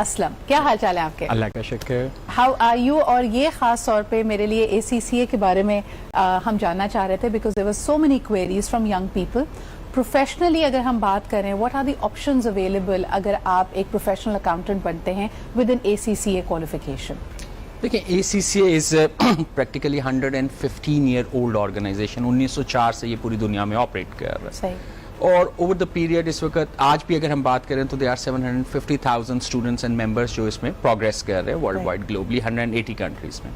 असलम, क्या हाल चाल है आपके? अल्लाह का शुक्र। How are you? और ये खास तौर पे मेरे लिए ACCA के बारे में हम जानना चाह रहे थे because there were so many queries from young people. Professionally अगर हम बात करें, what are the options available अगर आप एक प्रोफेशनल अकाउंटेंट बनते हैं विद इन ACCA क्वालिफिकेशन? देखिए, ACCA is practically 115 year old organisation. 1904 से ये पूरी दुनिया में ऑपरेट कर रहा है। सही। और ओवर द पीरियड इस वक्त आज भी अगर हम बात करें तो they are 750,000 students and members जो इसमें प्रोग्रेस कर रहे हैं वर्ल्ड वाइड ग्लोबली 180 कंट्रीज में।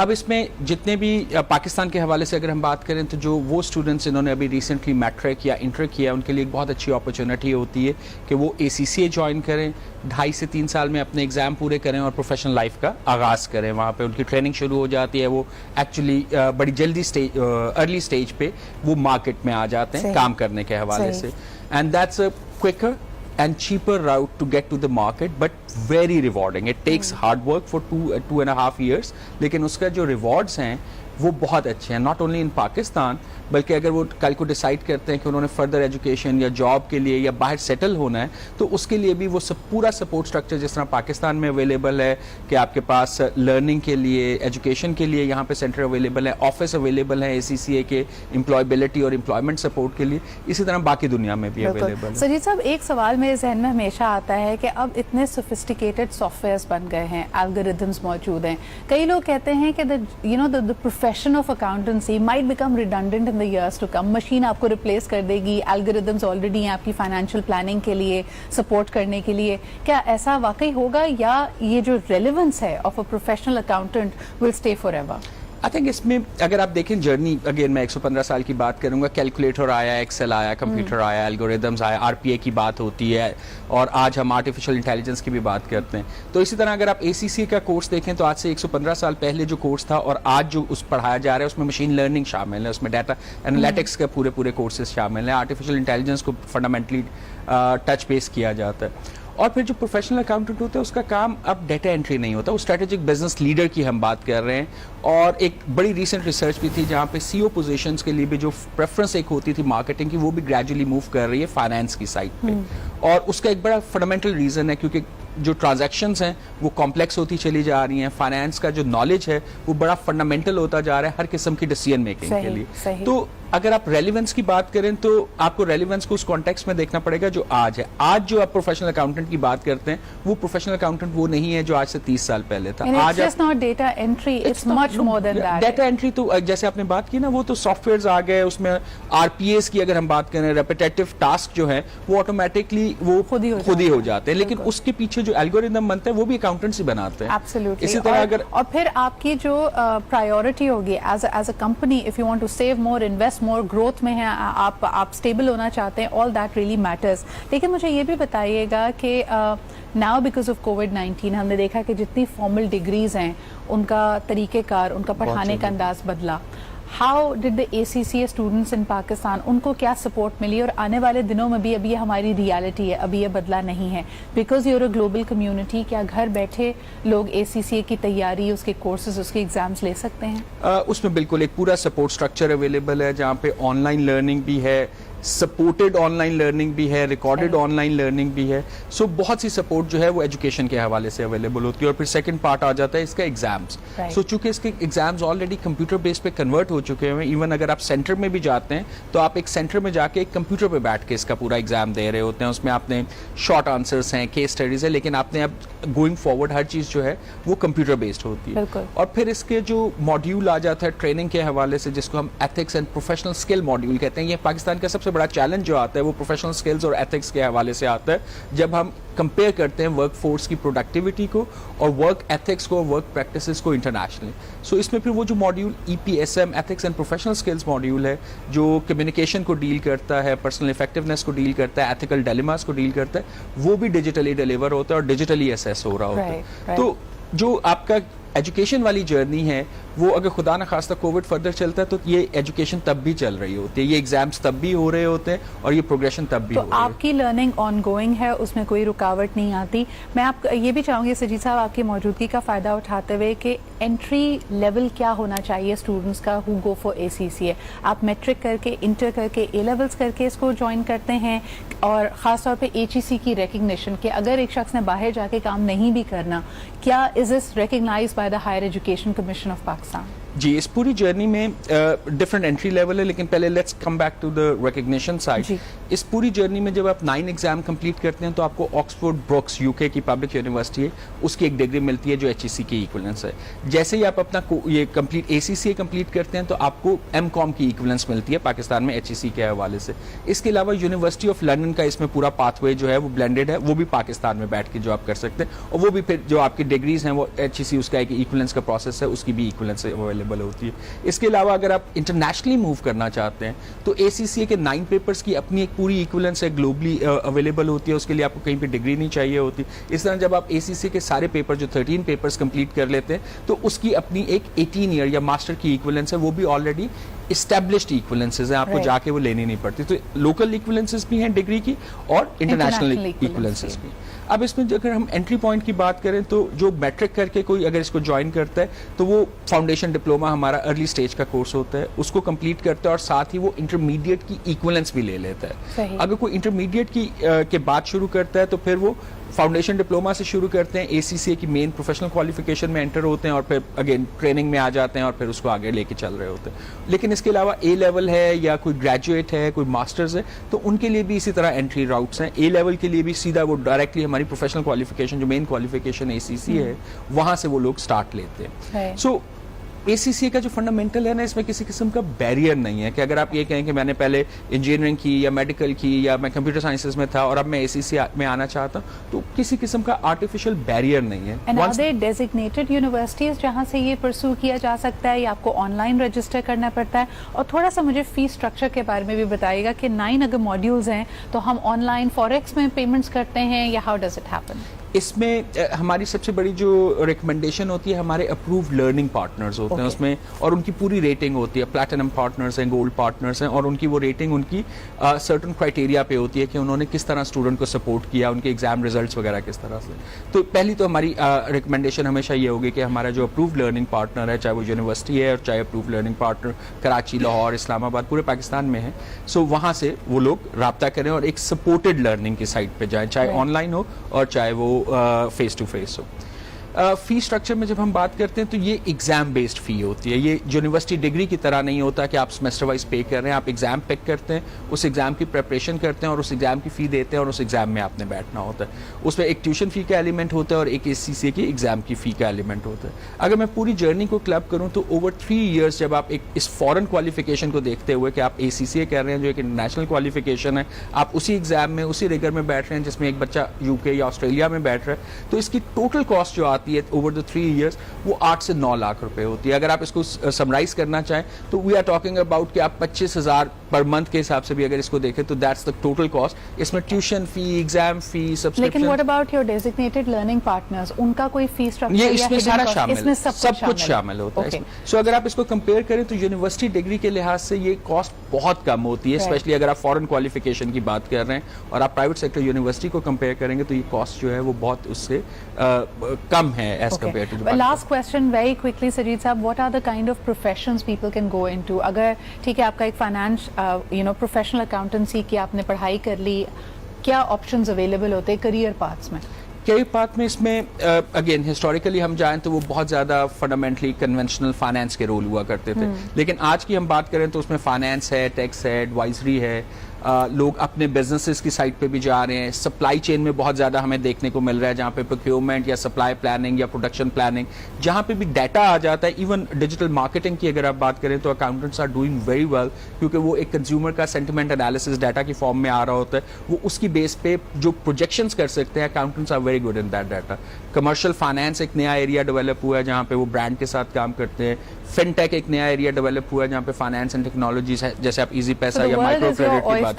अब इसमें जितने भी पाकिस्तान के हवाले से अगर हम बात करें तो जो वो स्टूडेंट्स इन्होंने अभी रिसेंटली मैट्रिक या इंटर किया, उनके लिए एक बहुत अच्छी अपॉर्चुनिटी होती है कि वो ACCA ज्वाइन करें, 2.5 से 3 साल में अपने एग्जाम पूरे करें और प्रोफेशनल लाइफ का आगाज़ करें। वहाँ पे उनकी ट्रेनिंग शुरू हो जाती है। वो एक्चुअली बड़ी जल्दी अर्ली स्टेज पे वो मार्केट में आ जाते हैं काम करने के हवाले से। And that's a quicker and cheaper route to get to the market but very rewarding. It takes hard work for 2.5 years, लेकिन उसका जो rewards हैं वो बहुत अच्छे हैं, नॉट ओनली इन पाकिस्तान बल्कि अगर वो कल को डिसाइड करते हैं कि उन्होंने फर्दर एजुकेशन या जॉब के लिए या बाहर सेटल होना है तो उसके लिए भी वो पूरा सपोर्ट स्ट्रक्चर जिस तरह पाकिस्तान में अवेलेबल है कि आपके पास लर्निंग के लिए, एजुकेशन के लिए यहाँ पे सेंटर अवेलेबल है, ऑफिस अवेलेबल है ACCA के एम्प्लॉयबिलिटी और एम्प्लॉयमेंट सपोर्ट के लिए, इसी तरह बाकी दुनिया में भी अवेलेबल है। सजीद साहब, एक सवाल मेरे जहन में हमेशा आता है कि अब इतने सोफिस्टिकेटेड सॉफ्टवेयर्स बन गए हैं, एल्गोरिथम्स मौजूद हैं, कई लोग कहते हैं कि the profession of accountancy might become redundant in the years to come. Machine आपको रिप्लेस कर देगी, एल्गोरिथम्स ऑलरेडी हैं आपकी फाइनेंशियल प्लानिंग के लिए सपोर्ट करने के लिए। क्या ऐसा वाकई होगा या ये जो रेलेवेंस है of a professional accountant will stay forever? I think इसमें अगर आप देखें जर्नी, अगेन मैं 115 साल की बात करूंगा, कैलकुलेटर आया, एक्सेल आया, कंप्यूटर आया, एल्गोरिदम्स आया, RPA की बात होती है और आज हम आर्टिफिशियल इंटेलिजेंस की भी बात करते हैं। तो इसी तरह अगर आप ACCA का कोर्स देखें तो आज से 115 साल पहले जो कोर्स था और आज जो उस पढ़ाया जा रहा है उसमें मशीन लर्निंग शामिल है, उसमें डाटा एनालिटिक्स का पूरे कोर्सेज शामिल हैं, आर्टिफिशियल इंटेलिजेंस को फंडामेंटली टच बेस किया जाता है। और फिर जो प्रोफेशनल अकाउंटेंट होता है उसका काम अब डेटा एंट्री नहीं होता, वो स्ट्रेटेजिक बिजनेस लीडर की हम बात कर रहे हैं। और एक बड़ी रीसेंट रिसर्च भी थी जहाँ पे CEO पोजीशंस के लिए भी जो प्रेफरेंस एक होती थी मार्केटिंग की वो भी ग्रेजुअली मूव कर रही है फाइनेंस की साइड पे। और उसका एक बड़ा फंडामेंटल रीजन है क्योंकि जो ट्रांजैक्शंस हैं वो कॉम्प्लेक्स होती चली जा रही हैं, फाइनेंस का जो नॉलेज है वो बड़ा फंडामेंटल होता जा रहा है हर किस्म की डिसीजन मेकिंग के लिए। तो अगर आप रेलिवेंस की बात करें तो आपको रेलिवेंस को उस कॉन्टेक्स्ट में देखना पड़ेगा जो आज है। आज जो आप प्रोफेशनल अकाउंटेंट की बात करते हैं वो प्रोफेशनल अकाउंटेंट वो नहीं है जो आज से 30 साल पहले था। आज data entry, it's much more than that. Data entry तो जैसे आपने बात की ना, वो तो सॉफ्टवेयर आ गए, उसमें RPAs की अगर हम बात करें, रेपिटेटिव टास्क जो है वो ऑटोमेटिकली वो खुद ही हो जाते हैं, लेकिन उसके पीछे जो एल्गोरिदम बनता है वो भी अकाउंटेंट्स ही बनाते हैं। एब्सोल्युटली। इसी तरह अगर और फिर आपकी जो प्रायोरिटी होगी as a company, if you want to save more, invest more, growth में है आप स्टेबल होना चाहते हैं, ऑल दैट रियली मैटर्स। लेकिन मुझे ये भी बताइएगा कि नाउ बिकॉज ऑफ कोविड-19 हमने देखा कि जितनी फॉर्मल डिग्रीज हैं उनका तरीक़ेकार, उनका पढ़ाने का अंदाज बदला। How did the ACCA students in Pakistan, उनको क्या सपोर्ट मिली? और आने वाले दिनों में भी, अभी ये हमारी रियलिटी है, अभी ये बदला नहीं है, because you're a global community, क्या घर बैठे लोग ACCA की तैयारी, उसके कोर्सेज, उसके एग्जाम्स ले सकते हैं? उसमें बिल्कुल एक पूरा सपोर्ट स्ट्रक्चर अवेलेबल है जहाँ पे ऑनलाइन लर्निंग भी है, सपोर्टेड ऑनलाइन लर्निंग भी है, रिकॉर्डेड ऑनलाइन लर्निंग भी है। सो बहुत सी सपोर्ट जो है वो एजुकेशन के हवाले से अवेलेबल होती है। और फिर सेकंड पार्ट आ जाता है इसका एग्जाम्स। सो चूंकि इसके एग्जाम्स ऑलरेडी कंप्यूटर बेस पे कन्वर्ट हो चुके हैं, इवन अगर आप सेंटर में भी जाते हैं तो आप एक सेंटर में जाके एक कंप्यूटर पे बैठ के इसका पूरा एग्जाम दे रहे होते हैं। उसमें आपने शॉर्ट आंसर्स हैं, केस स्टडीज है, लेकिन आपने अब गोइंग फॉरवर्ड हर चीज जो है वो कंप्यूटर बेस्ड होती है। और फिर इसके जो मॉड्यूल आ जाता है ट्रेनिंग के हवाले से, जिसको हम ethics and professional skill module कहते हैं। ये पाकिस्तान का सबसे बड़ा चैलेंज जो आता है वो प्रोफेशनल स्किल्स और एथिक्स के हवाले से आता है जब हम कंपेयर करते हैं वर्क फोर्स की प्रोडक्टिविटी को और वर्क एथिक्स को, वर्क प्रैक्टिसेस को इंटरनेशनली। सो इसमें फिर वो जो module EPSM ethics and professional skills module है जो कम्युनिकेशन को डील करता है, पर्सनल इफेक्टिवनेस को डील करता है, एथिकल डिलेमास को डील करता है, वो भी डिजिटली डिलीवर होता है और डिजिटली असेस हो रहा होता है। तो जो आपका एजुकेशन वाली जर्नी है वो अगर खुदा न खास्ता कोविड फर्दर चलता है तो ये एजुकेशन तब भी चल रही होती है, ये एग्जाम्स तब भी हो रहे होते हैं और ये प्रोग्रेशन तब भी तो हो रही है। आपकी लर्निंग ऑनगोइंग है, उसमें कोई रुकावट नहीं आती। मैं आप ये भी चाहूंगी सजीद साहब आपकी मौजूदगी का फायदा उठाते हुए कि एंट्री लेवल क्या होना चाहिए स्टूडेंट्स का हु गो फॉर ACCA। आप मैट्रिक करके, इंटर करके, A लेवल्स करके इसको ज्वाइन करते हैं और ख़ासतौर पे HEC की रिकग्निशन कि अगर एक शख्स ने बाहर जाके काम नहीं भी करना, क्या is this recognised by the higher education commission of Pakistan? जी, इस पूरी जर्नी में डिफरेंट एंट्री लेवल है, लेकिन पहले let's come back to the recognition side. इस पूरी जर्नी में जब आप 9 एग्जाम कंप्लीट करते हैं तो आपको ऑक्सफोर्ड ब्रुक्स UK की पब्लिक यूनिवर्सिटी है, उसकी एक डिग्री मिलती है जो HEC की इक्विवेलेंस है। जैसे ही आप अपना ये कंप्लीट ACCA कंप्लीट करते हैं तो आपको MCOM की इक्विवेलेंस मिलती है पाकिस्तान में HEC के हवाले से। इसके अलावा यूनिवर्सिटी ऑफ लंदन का इसमें पूरा पाथवे जो है वो ब्लेंडेड है, वो भी पाकिस्तान में बैठ के जो आप कर सकते हैं, और वो भी फिर जो आपकी डिग्रीज हैं वो HEC उसका एक इक्विवेलेंस का प्रोसेस है, उसकी भी इक्विवेलेंस अवेलेबल होती है। इसके अलावा अगर आप इंटरनेशनली मूव करना चाहते हैं तो ACCA के 9 पेपर्स की अपनी एक पूरी इक्विवेलेंस है, ग्लोबली अवेलेबल होती है, उसके लिए आपको कहीं पे डिग्री नहीं चाहिए होती। इस तरह जब आप ACCA के सारे पेपर जो 13 पेपर्स कंप्लीट कर लेते हैं तो उसकी अपनी एक 18 ईयर या मास्टर की इक्विवेलेंस है, वो भी ऑलरेडी एस्टेब्लिश्ड इक्विवेलेंसेज हैं, आपको जाके वो लेनी नहीं पड़ती। तो लोकल इक्विवेलेंसेज भी हैं डिग्री की और इंटरनेशनल इक्विवेलेंसेज भी। अब इसमें अगर हम एंट्री पॉइंट की बात करें तो जो मैट्रिक करके कोई अगर इसको ज्वाइन करता है तो वो फाउंडेशन डिप्लोमा हमारा अर्ली स्टेज का कोर्स होता है, उसको कंप्लीट करता है और साथ ही वो इंटरमीडिएट की इक्विवेलेंस भी ले लेता है। अगर कोई इंटरमीडिएट की के बाद शुरू करता है तो फिर वो फाउंडेशन डिप्लोमा से शुरू करते हैं, ACCA की मेन प्रोफेशनल क्वालिफिकेशन में एंटर होते हैं और फिर अगेन ट्रेनिंग में आ जाते हैं और फिर उसको आगे लेके चल रहे होते हैं। लेकिन इसके अलावा A लेवल है या कोई ग्रेजुएट है, कोई मास्टर्स है, तो उनके लिए भी इसी तरह एंट्री राउट्स हैं। A लेवल के लिए भी सीधा वो डायरेक्टली हमारी प्रोफेशनल क्वालिफिकेशन जो मेन क्वालिफिकेशन ACCA है वहां से वो लोग स्टार्ट लेते हैं। सो ACCA का जो फंडामेंटल है ना, इसमें किसी किस्म का बैरियर नहीं है कि अगर आप ये कहें कि मैंने पहले इंजीनियरिंग की या मेडिकल की या मैं कंप्यूटर साइंसेज में था और अब मैं ACCA में आना चाहता हूँ, तो किसी किस्म का आर्टिफिशियल बैरियर नहीं है। And are there designated universities जहां से ये परस्यू किया जा सकता है या आपको ऑनलाइन रजिस्टर करना पड़ता है? और थोड़ा सा मुझे फीस स्ट्रक्चर के बारे में भी बताइएगा कि 9 अगर मॉड्यूल्स हैं तो हम ऑनलाइन फॉरेक्स में पेमेंट्स करते हैं या हाउ डज इट हैपन? इसमें हमारी सबसे बड़ी जो रिकमेंडेशन होती है, हमारे अप्रूव्ड लर्निंग पार्टनर्स होते हैं उसमें, और उनकी पूरी रेटिंग होती है। प्लैटिनम पार्टनर्स हैं, गोल्ड पार्टनर्स हैं, और उनकी वो रेटिंग उनकी सर्टन क्राइटेरिया पे होती है कि उन्होंने किस तरह स्टूडेंट को सपोर्ट किया, उनके एग्जाम रिजल्ट्स वगैरह किस तरह से। तो पहली तो हमारी रिकमेंडेशन हमेशा ये होगी कि हमारा जो अप्रूव्ड लर्निंग पार्टनर है, चाहे वो यूनिवर्सिटी है और चाहे approved learning partner Karachi, Lahore, Islamabad, पूरे पाकिस्तान में है, सो वहाँ से वो लोग रब्ता करें और एक सपोर्टेड लर्निंग की साइट पर जाएँ, चाहे ऑनलाइन हो और चाहे वो फेस टू फेस हो। फी स्ट्रक्चर में जब हम बात करते हैं तो ये एग्जाम बेस्ड फी होती है। ये यूनिवर्सिटी डिग्री की तरह नहीं होता कि आप सेमेस्टर वाइज पे कर रहे हैं। आप एग्जाम पिक करते हैं, उस एग्जाम की प्रिपरेशन करते हैं और उस एग्जाम की फ़ी देते हैं और उस एग्जाम में आपने बैठना होता है। उसमें एक ट्यूशन फ़ी का एलिमेंट होता है और एक ACCA की एग्जाम की फ़ी का एलिमेंट होता है। अगर मैं पूरी जर्नी को क्लब करूँ तो ओवर 3 ईयर्स जब आप एक इस फॉरेन क्वालिफिकेशन को देखते हुए कि आप ACCA कर रहे हैं जो एक इंटरनेशनल क्वालिफिकेशन है, आप उसी एग्जाम में उसी रिगर में बैठ रहे हैं जिसमें एक बच्चा UK या ऑस्ट्रेलिया में बैठ रहा है, तो इसकी टोटल कॉस्ट जो आती है ओवर द 3 ईयर्स वो 8 से 9 लाख रुपए होती है। अगर आप इसको समराइज करना चाहें तो वी आर टॉकिंग अबाउट कि आप 25,000 पर मंथ के हिसाब से भी अगर इसको देखें तो दैट्स द टोटल कॉस्ट। इसमें tuition fee, exam fee, subscription. लेकिन what about your designated learning partners, उनका कोई फी स्ट्रक्चर? ये इसमें सारा शामिल, इसमें सब कुछ शामिल होता है इसमें। सो अगर आप इसको कंपेयर करें तो यूनिवर्सिटी डिग्री के लिहाज से ये कॉस्ट बहुत कम होती है, स्पेशली अगर आप फॉरेन क्वालिफिकेशन की बात कर रहे हैं और आप प्राइवेट सेक्टर यूनिवर्सिटी को कंपेयर करेंगे तो ये कॉस्ट जो है वो बहुत उससे कम है as compare to. Last question very quickly Sajid sahab, what are the kind of professions people can go into? अगर ठीक है आपका एक फाइनेंस प्रोफेशनल अकाउंटेंसी की आपने पढ़ाई कर ली, क्या ऑप्शंस अवेलेबल होते हैं करियर पाथ्स में? कई पाथ में इसमें अगेन हिस्टोरिकली हम जाएं तो वो बहुत ज़्यादा फंडामेंटली कन्वेंशनल फाइनेंस के रोल हुआ करते थे, लेकिन आज की हम बात करें तो उसमें फाइनेंस है, टैक्स है, एडवाइजरी है, लोग अपने बिजनेसेस की साइड पे भी जा रहे हैं। सप्लाई चेन में बहुत ज़्यादा हमें देखने को मिल रहा है जहाँ पे प्रोक्योरमेंट या सप्लाई प्लानिंग या प्रोडक्शन प्लानिंग, जहाँ पे भी डाटा आ जाता है। इवन डिजिटल मार्केटिंग की अगर आप बात करें तो accountants are doing very well, क्योंकि वो एक कंज्यूमर का सेंटिमेंट एनालिसिस डाटा की फॉर्म में आ रहा होता है, वो उसकी बेस पे जो प्रोजेक्शंस कर सकते हैं। Accountants are very good in that data. Commercial finance एक नया एरिया डेवलप हुआ है जहाँ पे वो ब्रांड के साथ काम करते हैं। फिनटेक एक नया एरिया डेवलप हुआ है जहाँ पे फाइनेंस एंड टेक्नोलॉजीज है, जैसे आप इजी पैसा या माइक्रो क्रेडिट की बात।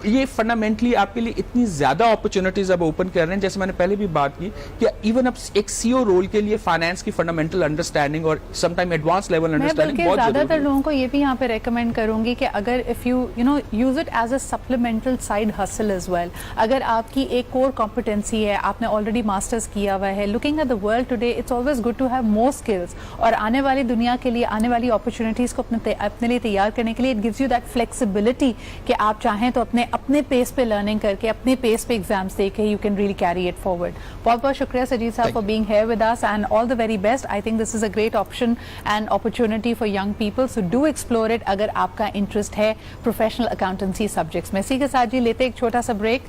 ये फंडामेंटली आपके लिए इतनी ज्यादा अपॉर्चुनिटीज अब ओपन कर रहे हैं, जैसे मैंने पहले भी बात की कि इवन अब एक सीईओ रोल के लिए फाइनेंस की फंडामेंटल अंडरस्टैंडिंग और समटाइम एडवांस लेवल मैं अंडरस्टैंडिंग बल्कि बहुत ज्यादातर जरूरी है। लोगों को ये भी यहाँ पे रेकमेंड करूंगी कि अगर if you know use it as a supplemental side hustle as well, अगर आपकी एक कोर कॉम्पिटेंसी है, आपने ऑलरेडी मास्टर्स किया हुआ है, looking at the world today it's always good to have more skills, और आने वाली दुनिया के लिए, आने वाली अपॉर्चुनिटीज को अपने लिए तैयार करने के लिए it gives you that flexibility कि आप चाहें तो अपने पेस पे लर्निंग करके, अपने पेस पे एग्जाम्स देके you can really carry it forward. बहुत बहुत शुक्रिया सजीद साहब for being here with us and all the very best. I think this is a great option and opportunity for young people, so do explore it अगर आपका interest है professional accountancy subjects में। इसी के साथ जी लेते एक छोटा सा ब्रेक।